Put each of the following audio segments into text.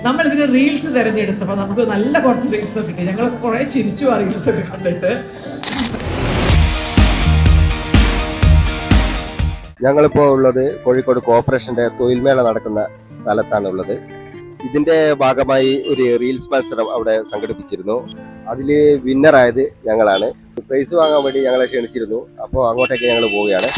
നമ്മളിതിന് റീൽസ് തിരഞ്ഞെടുത്തപ്പോൾ നമുക്ക് നല്ല കുറച്ച് റീൽസ് ഒക്കെ കിട്ടി. ഞങ്ങൾ കുറെ ചിരിച്ചു ആ റീൽസ് ഒക്കെ കണ്ടിട്ട്. ഞങ്ങളിപ്പോൾ ഉള്ളത് കോഴിക്കോട് കോർപ്പറേഷന്റെ തൊഴിൽമേള നടക്കുന്ന സ്ഥലത്താണ് ഉള്ളത്. ഇതിന്റെ ഭാഗമായി ഒരു റീൽസ് മത്സരം അവിടെ സംഘടിപ്പിച്ചിരുന്നു. അതിൽ വിന്നറായത് ഞങ്ങളാണ്. പ്രൈസ് വാങ്ങാൻ വേണ്ടി ഞങ്ങളെ ക്ഷണിച്ചിരുന്നു. അപ്പോൾ അങ്ങോട്ടേക്ക് ഞങ്ങൾ പോവുകയാണ്.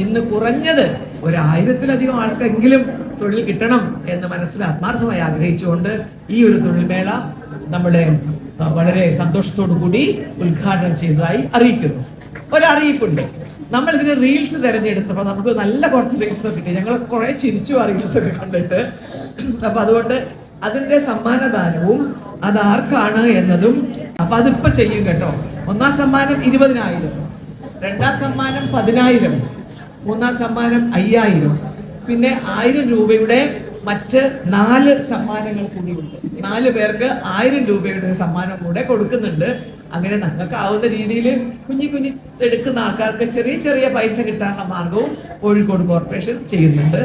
ഇന്ന് കുറഞ്ഞത് 1000-ലധികം ആൾക്കെങ്കിലും തൊഴിൽ കിട്ടണം എന്ന് മനസ്സിൽ ആത്മാർത്ഥമായി ആഗ്രഹിച്ചുകൊണ്ട് ഈ ഒരു തൊഴിൽമേള നമ്മുടെ വളരെ സന്തോഷത്തോടു കൂടി ഉദ്ഘാടനം ചെയ്തതായി അറിയിക്കുന്നു. ഒരറിയിപ്പുണ്ട്. നമ്മൾ ഇതിന് റീൽസ് തിരഞ്ഞെടുത്തപ്പോൾ നമുക്ക് നല്ല കുറച്ച് റീൽസ് ഒക്കെ കിട്ടി. ഞങ്ങൾ കുറെ ചിരിച്ചു ആ റീൽസ് ഒക്കെ കണ്ടിട്ട്. അപ്പൊ അതുകൊണ്ട് അതിന്റെ സമ്മാനദാനവും അത് ആർക്കാണ് എന്നതും അപ്പൊ അതിപ്പോ ചെയ്യും കേട്ടോ. 1ാം സമ്മാനം 20,000, 2ാം സമ്മാനം 10,000, 3ാം സമ്മാനം 5,000, പിന്നെ 1000 രൂപയുടെ മറ്റ് 4 സമ്മാനങ്ങൾ കൂടിയുണ്ട്. 4 പേർക്ക് 1000 രൂപയുടെ സമ്മാനം കൂടെ കൊടുക്കുന്നുണ്ട്. അങ്ങനെ നിങ്ങൾക്ക് ആവുന്ന രീതിയിൽ കുഞ്ഞി എടുക്കുന്ന ആൾക്കാർക്ക് ചെറിയ പൈസ കിട്ടാനുള്ള മാർഗവും കോഴിക്കോട് കോർപ്പറേഷൻ ചെയ്യുന്നുണ്ട്.